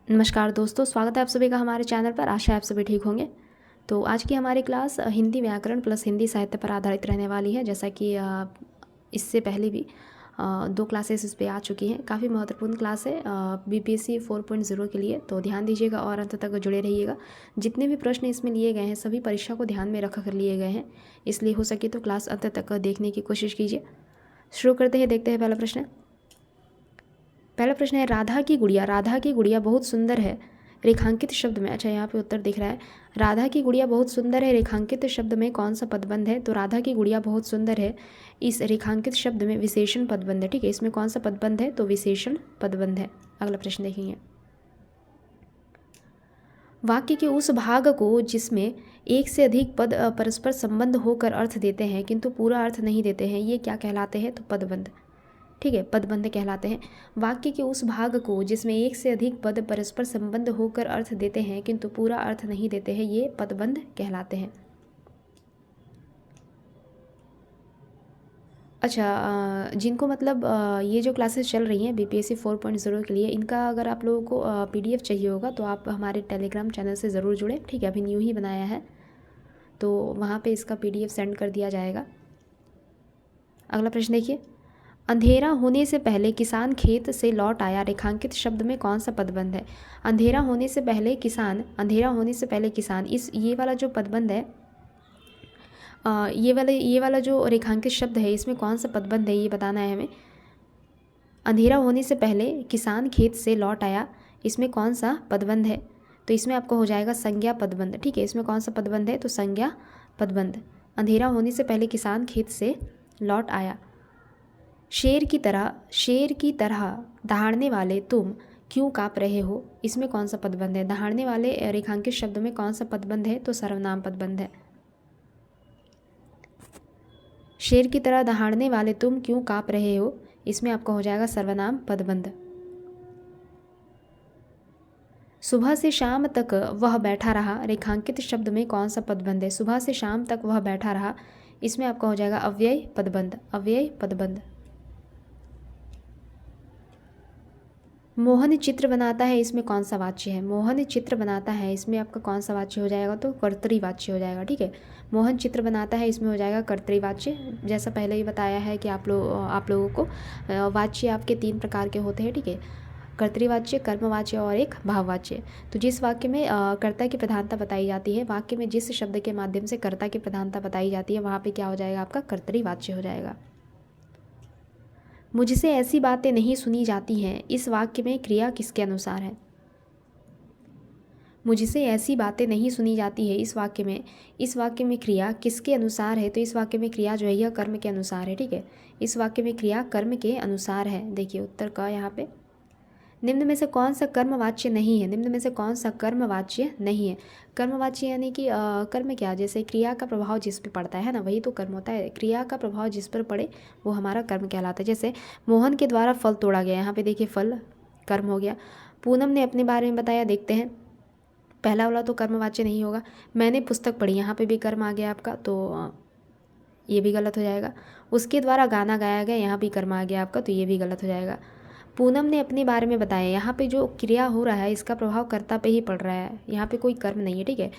नमस्कार दोस्तों, स्वागत है आप सभी का हमारे चैनल पर। आशा है आप सभी ठीक होंगे। तो आज की हमारी क्लास हिंदी व्याकरण प्लस हिंदी साहित्य पर आधारित रहने वाली है। जैसा कि इससे पहले भी दो क्लासेस इस पे आ चुकी हैं। काफ़ी महत्वपूर्ण क्लास है बीपीएससी 4.0 के लिए, तो ध्यान दीजिएगा और अंत तक जुड़े रहिएगा। जितने भी प्रश्न इसमें लिए गए हैं सभी परीक्षा को ध्यान में रख कर लिए गए हैं, इसलिए हो सके तो क्लास अंत तक देखने की कोशिश कीजिए। शुरू करते हैं, देखते हैं पहला प्रश्न। पहला प्रश्न है, राधा की गुड़िया। राधा की गुड़िया बहुत सुंदर है, रेखांकित शब्द में। अच्छा, यहाँ पे उत्तर दिख रहा है, राधा की गुड़िया बहुत सुंदर है, रेखांकित शब्द में कौन सा पदबंध है? तो राधा की गुड़िया बहुत सुंदर है, इस रेखांकित शब्द में विशेषण पदबंध है। ठीक है, इसमें कौन सा पदबंध है? तो विशेषण पदबंध है। अगला प्रश्न देखेंगे। वाक्य के उस भाग को जिसमें एक से अधिक पद परस्पर संबंध होकर अर्थ देते हैं किंतु पूरा अर्थ नहीं देते हैं, ये क्या कहलाते हैं? तो पदबंध। ठीक है, पदबंध कहलाते हैं। वाक्य के उस भाग को जिसमें एक से अधिक पद परस्पर संबंध होकर अर्थ देते हैं किंतु पूरा अर्थ नहीं देते हैं, ये पदबंध कहलाते हैं। अच्छा, जिनको मतलब ये जो क्लासेस चल रही हैं बीपीएससी 4.0 के लिए, इनका अगर आप लोगों को पीडीएफ चाहिए होगा तो आप हमारे टेलीग्राम चैनल से ज़रूर जुड़ें। ठीक है, अभी न्यू ही बनाया है तो वहाँ पे इसका पीडीएफ सेंड कर दिया जाएगा। अगला प्रश्न देखिए, अंधेरा होने से पहले किसान खेत से लौट आया, रेखांकित शब्द में कौन सा पदबंध है? अंधेरा होने से पहले किसान, अंधेरा होने से पहले किसान, इस ये वाला जो पदबंध है, ये वाला जो रेखांकित शब्द है, इसमें कौन सा पदबंध है ये बताना है हमें। अंधेरा होने से पहले किसान खेत से लौट आया, इसमें कौन सा पदबंध है? तो इसमें आपको हो जाएगा संज्ञा पदबंध। ठीक है, इसमें कौन सा पदबंध है? तो संज्ञा पदबंध। अंधेरा होने से पहले किसान खेत से लौट आया। शेर की तरह दहाड़ने वाले तुम क्यों काँप रहे हो, इसमें कौन सा पदबंध है? दहाड़ने वाले रेखांकित शब्द में कौन सा पदबंध है? तो सर्वनाम पदबंध है। शेर की तरह दहाड़ने वाले तुम क्यों काँप रहे हो, इसमें आपका हो जाएगा सर्वनाम पदबंध। सुबह से शाम तक वह बैठा रहा, रेखांकित शब्द में कौन सा पदबंध है? सुबह से शाम तक वह बैठा रहा, इसमें आपका हो जाएगा अव्यय पदबंध। अव्यय पदबंध। मोहन चित्र बनाता है, इसमें कौन सा वाच्य है? मोहन चित्र बनाता है, इसमें आपका कौन सा वाच्य हो जाएगा? तो कर्तृवाच्य हो जाएगा। ठीक है, मोहन चित्र बनाता है, इसमें हो जाएगा कर्तृवाच्य। जैसा पहले ही बताया है कि आप लोगों को वाच्य आपके 3 प्रकार के होते हैं। ठीक है, कर्तृवाच्य, कर्मवाच्य और एक भाववाच्य। तो जिस वाक्य में कर्ता की प्रधानता बताई जाती है, वाक्य में जिस शब्द के माध्यम से कर्ता की प्रधानता बताई जाती है, वहाँ पे क्या हो जाएगा? आपका कर्तृवाच्य हो जाएगा। मुझसे ऐसी बातें नहीं सुनी जाती हैं, इस वाक्य में क्रिया किसके अनुसार है? मुझसे ऐसी बातें नहीं सुनी जाती है, इस वाक्य में क्रिया किसके अनुसार है? तो इस वाक्य में क्रिया जो है यह कर्म के अनुसार है। ठीक है, इस वाक्य में क्रिया कर्म के अनुसार है। देखिए उत्तर का यहाँ पे, निम्न में से कौन सा कर्मवाच्य नहीं है? निम्न में से कौन सा कर्मवाच्य नहीं है? कर्मवाच्य यानी कि कर्म क्या, जैसे क्रिया का प्रभाव जिस पे पड़ता है ना, वही तो कर्म होता है। क्रिया का प्रभाव जिस पर पड़े वो हमारा कर्म कहलाता है। जैसे मोहन के द्वारा फल तोड़ा गया, यहाँ पे देखिए फल कर्म हो गया। पूनम ने अपने बारे में बताया, देखते हैं। पहला वाला तो कर्मवाच्य नहीं होगा। मैंने पुस्तक पढ़ी, यहाँ पे भी कर्म आ गया आपका, तो ये भी गलत हो जाएगा। उसके द्वारा गाना गाया गया, यहाँ भी कर्म आ गया आपका, तो ये भी गलत हो जाएगा। पूनम ने अपने बारे में बताया, यहाँ पे जो क्रिया हो रहा है इसका प्रभाव कर्ता पे ही पड़ रहा है, यहाँ पे कोई कर्म नहीं है। ठीक है,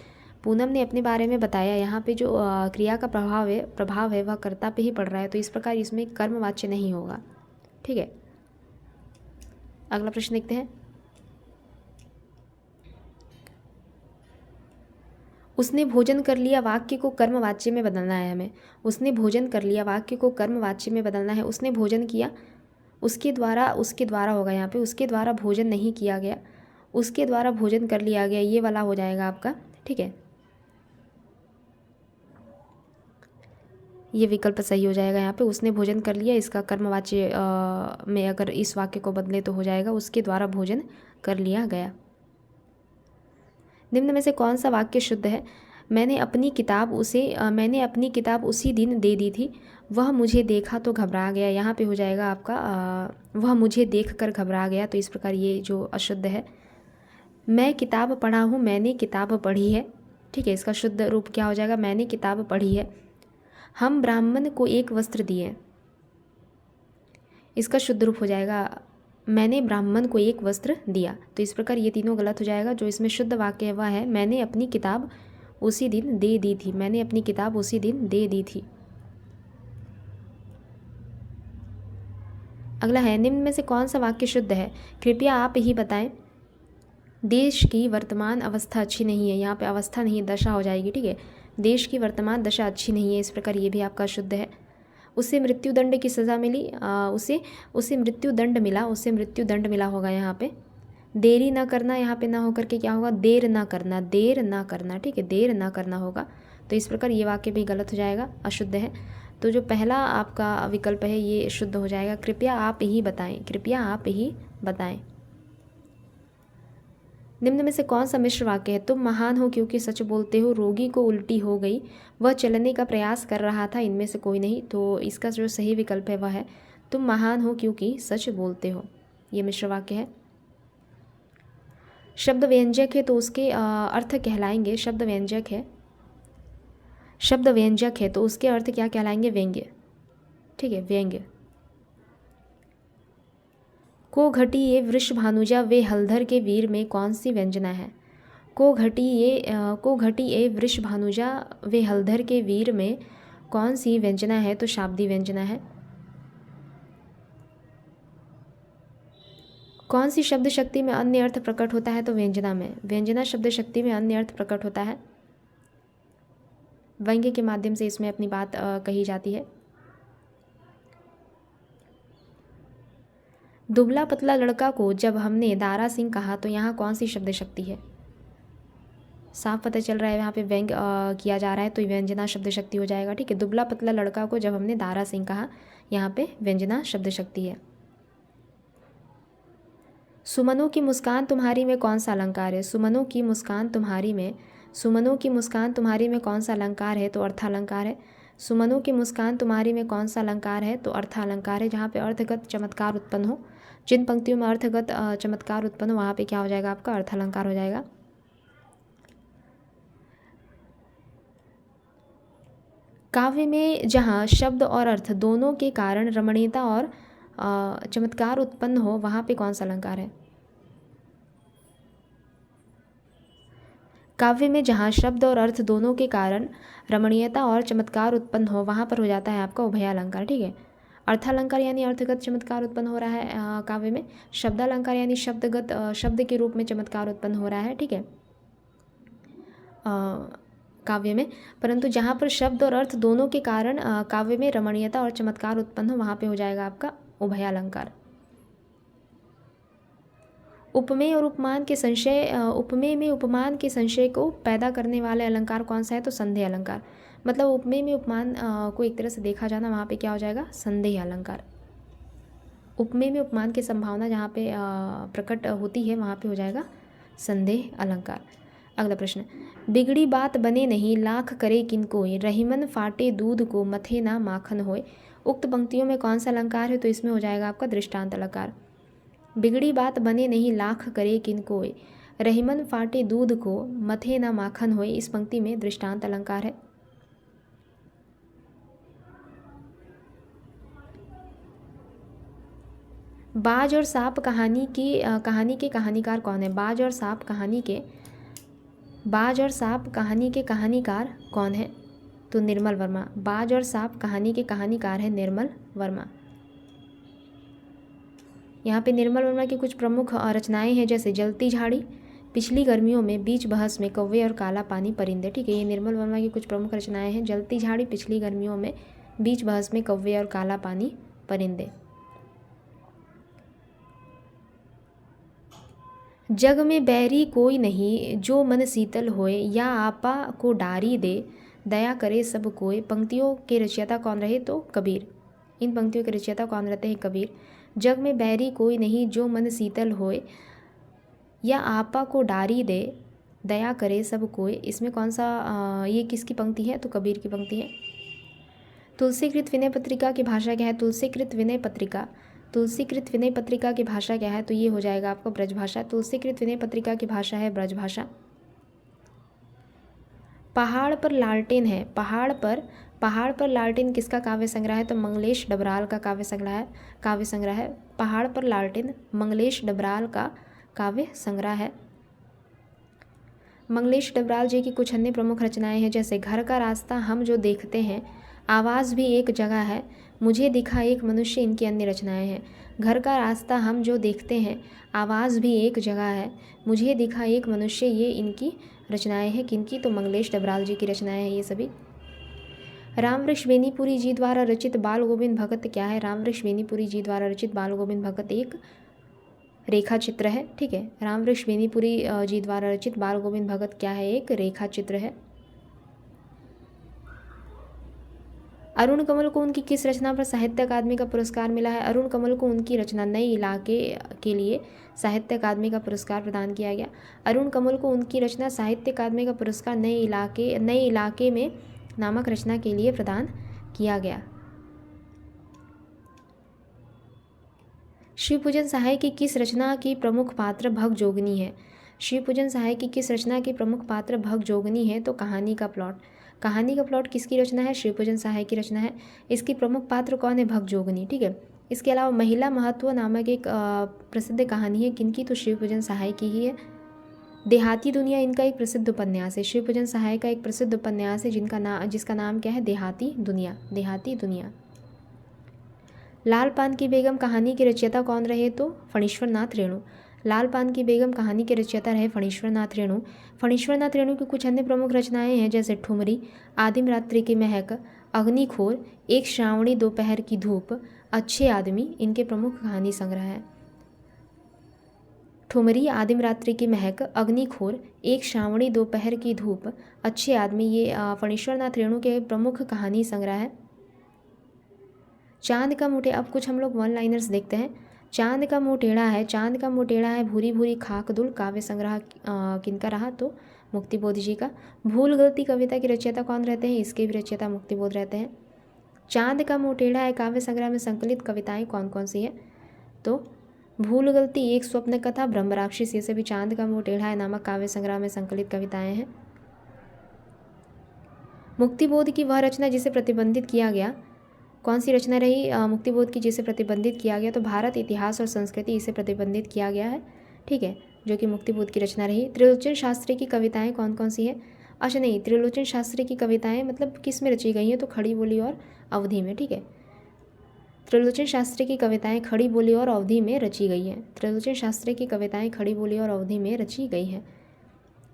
पूनम ने अपने बारे में बताया, यहाँ पे जो क्रिया का प्रभाव है वह कर्ता पे ही पड़ रहा है, तो इस प्रकार इसमें कर्मवाच्य नहीं होगा। ठीक है, अगला प्रश्न देखते हैं। उसने भोजन कर लिया, वाक्य को कर्मवाच्य में बदलना है हमें। उसने भोजन कर लिया, वाक्य को कर्मवाच्य में बदलना है। उसने भोजन किया, उसके द्वारा होगा यहाँ पे, उसके द्वारा भोजन नहीं किया गया, उसके द्वारा भोजन कर लिया गया, ये वाला हो जाएगा आपका। ठीक है, ये विकल्प सही हो जाएगा यहाँ पे। उसने भोजन कर लिया, इसका कर्मवाच्य में अगर इस वाक्य को बदले तो हो जाएगा उसके द्वारा भोजन कर लिया गया। निम्न में से कौन सा वाक्य शुद्ध है? मैंने अपनी किताब उसी दिन दे दी थी, वह मुझे देखा तो घबरा गया, यहाँ पे हो जाएगा आपका वह मुझे देखकर घबरा गया, तो इस प्रकार ये जो अशुद्ध है। मैं किताब पढ़ा हूँ, मैंने किताब पढ़ी है। ठीक है, इसका शुद्ध रूप क्या हो जाएगा? मैंने किताब पढ़ी है। हम ब्राह्मण को एक वस्त्र दिए, इसका शुद्ध रूप हो जाएगा मैंने ब्राह्मण को एक वस्त्र दिया। तो इस प्रकार ये तीनों गलत हो जाएगा। जो इसमें शुद्ध वाक्य है वह है मैंने अपनी किताब उसी दिन दे दी थी। मैंने अपनी किताब उसी दिन दे दी थी। अगला है निम्न में से कौन सा वाक्य शुद्ध है? कृपया आप ही बताएं। देश की वर्तमान अवस्था अच्छी नहीं है। यहाँ पे अवस्था नहीं, दशा हो जाएगी, ठीक है। देश की वर्तमान दशा अच्छी नहीं है, इस प्रकार ये भी आपका शुद्ध है। उसे मृत्युदंड की सज़ा मिली, उसे मृत्युदंड मिला, उसे मृत्युदंड मिला होगा यहाँ पे। देरी ना करना, यहाँ पे ना होकर के क्या होगा? देर ना करना, देर ना करना, ठीक है, देर ना करना होगा। तो इस प्रकार ये वाक्य भी गलत हो जाएगा, अशुद्ध है। तो जो पहला आपका विकल्प है ये शुद्ध हो जाएगा। कृपया आप ही बताएं, कृपया आप ही बताएं। निम्न में से कौन सा मिश्र वाक्य है? तुम महान हो क्योंकि सच बोलते हो, रोगी को उल्टी हो गई, वह चलने का प्रयास कर रहा था, इनमें से कोई नहीं। तो इसका जो सही विकल्प है वह है तुम महान हो क्योंकि सच बोलते हो। ये मिश्र वाक्य है। शब्द व्यंजक है तो उसके अर्थ कहलाएंगे, शब्द व्यंजक है, शब्द व्यंजक है तो उसके अर्थ क्या कहलाएंगे? व्यंग्य, ठीक है, व्यंग्य। को घटी ये वृषभानुजा वे हलधर के वीर में कौन सी व्यंजना है? को घटी ये वृषभानुजा वे हलधर के वीर में कौन सी व्यंजना है? तो शाब्दी व्यंजना है। कौन सी शब्द शक्ति में अन्य अर्थ प्रकट होता है? तो व्यंजना में, व्यंजना शब्द शक्ति में अन्य अर्थ प्रकट होता है। व्यंग्य के माध्यम से इसमें अपनी बात कही जाती है। दुबला पतला लड़का को जब हमने दारा सिंह कहा तो यहाँ कौन सी शब्द शक्ति है? साफ पता चल रहा है यहाँ पे व्यंग किया जा रहा है, तो व्यंजना शब्द शक्ति हो जाएगा, ठीक है। दुबला पतला लड़का को जब हमने दारा सिंह कहा, यहाँ पे व्यंजना शब्द शक्ति है। सुमनों की मुस्कान तुम्हारी में कौन सा अलंकार है? सुमनों की मुस्कान तुम्हारी में, सुमनों की मुस्कान तुम्हारी में कौन सा अलंकार है? तो अर्थालंकार है। सुमनों की मुस्कान तुम्हारी में कौन सा अलंकार है? तो अर्थालंकार है। जहाँ पे अर्थगत चमत्कार उत्पन्न हो, जिन पंक्तियों में अर्थगत चमत्कार उत्पन्न हो वहाँ पे क्या हो जाएगा? आपका अर्थालंकार हो जाएगा। काव्य में जहाँ शब्द और अर्थ दोनों के कारण रमणीयता और चमत्कार उत्पन्न हो वहाँ पे कौन सा अलंकार है? काव्य में जहाँ शब्द और अर्थ दोनों के कारण रमणीयता और चमत्कार उत्पन्न हो वहाँ पर हो जाता है आपका उभयालंकार, ठीक है। अर्थालंकार यानी अर्थगत चमत्कार उत्पन्न हो रहा है काव्य में। शब्दालंकार यानी शब्दगत शब्द के रूप में चमत्कार उत्पन्न हो रहा है, ठीक है, काव्य में। परंतु जहाँ पर शब्द और अर्थ दोनों के कारण काव्य में रमणीयता और चमत्कार उत्पन्न हो वहाँ पे हो जाएगा आपका उभयालंकार। उपमेय और उपमान के संशय, उपमेय में उपमान के संशय को पैदा करने वाले अलंकार कौन सा है? तो संदेह अलंकार। मतलब उपमेय में उपमान को एक तरह से देखा जाना, वहाँ पे क्या हो जाएगा? संदेह अलंकार। उपमेय में उपमान की संभावना जहाँ पे प्रकट होती है वहाँ पे हो जाएगा संदेह अलंकार। अगला प्रश्न, बिगड़ी बात बने नहीं लाख करे किनकोय, रहीमन फाटे दूध को मथे ना माखन होए। उक्त पंक्तियों में कौन सा अलंकार है? तो इसमें हो जाएगा आपका दृष्टांत अलंकार। बिगड़ी बात बने नहीं लाख करे किनकोय, रहीमन फाटे दूध को मथे ना माखन होए, इस पंक्ति में दृष्टांत अलंकार है। बाज और सांप कहानी के कहानीकार कौन है? बाज और सांप कहानी के कहानीकार कौन है? तो निर्मल वर्मा। बाज और सांप कहानी के कहानीकार है निर्मल वर्मा। यहाँ पे निर्मल वर्मा की कुछ प्रमुख रचनाएं हैं, जैसे जलती झाड़ी, पिछली गर्मियों में, बीच बहस में, कौवे और काला पानी परिंदे, ठीक है। ये निर्मल वर्मा की कुछ प्रमुख रचनाएं हैं। जलती झाड़ी, पिछली गर्मियों में, बीच बहस में, कौवे और काला पानी परिंदे। जग में बैरी कोई नहीं जो मन शीतल होए, या आपा को डारी दे दया करे सब कोय। पंक्तियों के रचयिता कौन रहे? तो कबीर। इन पंक्तियों के रचयिता कौन रहते हैं? कबीर। जग में बैरी कोई नहीं जो मन शीतल होए, या आपा को डारी दे दया करे सब कोय, इसमें कौन सा ये किसकी पंक्ति है? तो कबीर की पंक्ति है। तुलसीकृत विनय पत्रिका की भाषा क्या है? तुलसीकृत विनय पत्रिका की भाषा क्या है? तो ये हो जाएगा आपका ब्रजभाषा। तुलसीकृत विनय पत्रिका की भाषा है ब्रजभाषा। पहाड़ पर लालटेन है, पहाड़ पहाड़ पर लालटेन किसका काव्य संग्रह है? तो मंगलेश डबराल का काव्य संग्रह है। पहाड़ पर लालटेन मंगलेश डबराल का काव्य संग्रह है। मंगलेश डबराल जी की कुछ अन्य प्रमुख रचनाएं हैं, जैसे घर का रास्ता, हम जो देखते हैं, आवाज़ भी एक जगह है, मुझे दिखा एक मनुष्य, इनकी अन्य रचनाएं हैं। घर का रास्ता, हम जो देखते हैं, आवाज़ भी एक जगह है, मुझे दिखा एक मनुष्य, ये इनकी रचनाएं हैं। किनकी? तो मंगलेश डबराल जी की रचनाएं हैं ये सभी। रामवृक्ष बेनीपुरी जी द्वारा रचित बाल गोविंद भगत क्या है? रामवृक्ष बेनीपुरी जी द्वारा रचित बाल गोविंद भगत एक रेखा चित्र है। ठीक है, रामवृक्ष बेनीपुरी जी द्वारा रचित बाल गोविंद भगत क्या है? एक रेखा चित्र है। अरुण कमल को उनकी किस रचना पर साहित्य अकादमी का पुरस्कार मिला है? अरुण कमल को उनकी रचना नए इलाके के लिए साहित्य अकादमी का पुरस्कार प्रदान किया गया। अरुण कमल को उनकी रचना साहित्य अकादमी का पुरस्कार नए इलाके में नामक रचना के लिए प्रदान किया गया। शिवपूजन सहाय की किस रचना की प्रमुख पात्र भगजोगनी है? शिवपूजन सहाय की किस रचना की प्रमुख पात्र भगजोगनी है? तो कहानी का प्लॉट। कहानी का प्लॉट किसकी रचना है? शिवपूजन सहाय की रचना है। इसकी प्रमुख पात्र कौन है? भगजोगनी। ठीक है, इसके अलावा महिला महत्व नामक एक प्रसिद्ध कहानी है, किनकी? तो शिवपूजन सहाय की ही है। देहाती दुनिया इनका एक प्रसिद्ध उपन्यास है। शिवपूजन सहाय का एक प्रसिद्ध उपन्यास है जिसका नाम क्या है? देहाती दुनिया। देहाती दुनिया। लाल पान की बेगम कहानी के रचयिता कौन रहे? तो फणीश्वर नाथ रेणु। लाल पान की बेगम कहानी के रचयिता रहे फणीश्वर नाथ रेणु। फणीश्वर नाथ रेणु की कुछ अन्य प्रमुख रचनाएं हैं, जैसे ठुमरी, आदिम रात्रि की महक, अग्निखोर, एक श्रावणी दोपहर की धूप, अच्छे आदमी, इनके प्रमुख कहानी संग्रह हैं। ठुमरी, आदिम रात्रि की महक, अग्निखोर, एक श्रावणी दोपहर की धूप, अच्छे आदमी, ये फणीश्वर नाथ रेणु के प्रमुख कहानी संग्रह है। चांद का मुँह टेढ़ा, अब कुछ हम लोग वन लाइनर्स देखते हैं। चांद का मुँह टेढ़ा है, चांद का मुँह टेढ़ा है, भूरी भूरी खाक दुल, काव्य संग्रह किनका रहा? तो मुक्तिबोध जी का। भूल गलती कविता के रचयिता कौन रहते हैं? इसके भी रचयिता मुक्तिबोध रहते हैं। चांद का मुँह टेढ़ा है काव्य संग्रह में संकलित कविताएं कौन कौन सी है? तो भूल गलती, एक स्वप्न कथा, ब्रह्मराक्षस, ये सभी चांद का मुँह टेढ़ा है नामक काव्य संग्रह में संकलित कविताएं हैं। मुक्तिबोध की वह रचना जिसे प्रतिबंधित किया गया, कौन सी रचना रही मुक्तिबोध की जिसे प्रतिबंधित किया गया? तो भारत इतिहास और संस्कृति, इसे प्रतिबंधित किया गया है। ठीक है, जो कि मुक्तिबोध की रचना रही। त्रिलोचन शास्त्री की कविताएं कौन कौन सी है? अच्छा नहीं, त्रिलोचन शास्त्री की कविताएं मतलब किस में रची गई हैं? तो खड़ी बोली और अवधि में। ठीक है, त्रिलोचन शास्त्री की कविताएं खड़ी बोली और अवधि में रची गई हैं। त्रिलोचन शास्त्री की कविताएं खड़ी बोली और अवधि में रची गई हैं।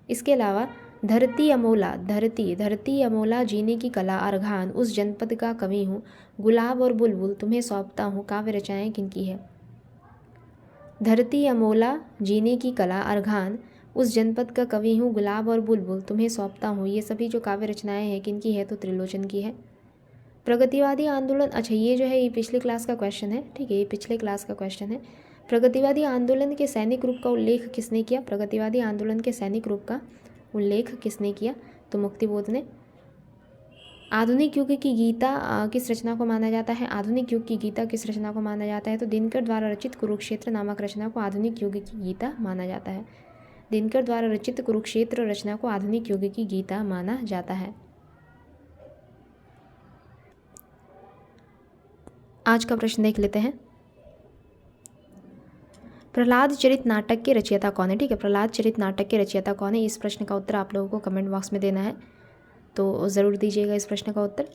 इसके अलावा धरती अमोला, जीने की कला, अर्घान, उस जनपद का कवि हूँ, गुलाब और बुलबुल, तुम्हें सौंपता हूँ, काव्य रचनाएं किनकी है? धरती अमोला, जीने की कला, अर्घान, उस जनपद का कवि हूँ, गुलाब और बुलबुल, तुम्हें सौंपता हूँ, ये सभी जो काव्य रचनाएं हैं किनकी है? तो त्रिलोचन की है। प्रगतिवादी आंदोलन, अच्छा ये जो है ये पिछले क्लास का क्वेश्चन है। ठीक है, ये पिछले क्लास का क्वेश्चन है। प्रगतिवादी आंदोलन के सैनिक रूप का उल्लेख किसने किया? प्रगतिवादी आंदोलन के सैनिक रूप का उल्लेख किसने किया? तो मुक्तिबोध ने। आधुनिक युग की गीता किस रचना को माना जाता है? आधुनिक युग की गीता किस रचना को माना जाता है? तो दिनकर द्वारा रचित कुरुक्षेत्र नामक रचना को आधुनिक युग की गीता माना जाता है। दिनकर द्वारा रचित कुरुक्षेत्र रचना को आधुनिक युग की गीता माना जाता है। आज का प्रश्न देख लेते हैं। प्रहलाद चरित नाटक के रचयिता कौन है? ठीक है, प्रहलाद चरित नाटक के रचयिता कौन है? इस प्रश्न का उत्तर आप लोगों को कमेंट बॉक्स में देना है, तो ज़रूर दीजिएगा इस प्रश्न का उत्तर।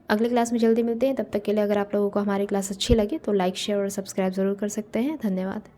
अगले क्लास में जल्दी मिलते हैं, तब तक के लिए अगर आप लोगों को हमारी क्लास अच्छी लगे तो लाइक, शेयर और सब्सक्राइब ज़रूर कर सकते हैं। धन्यवाद।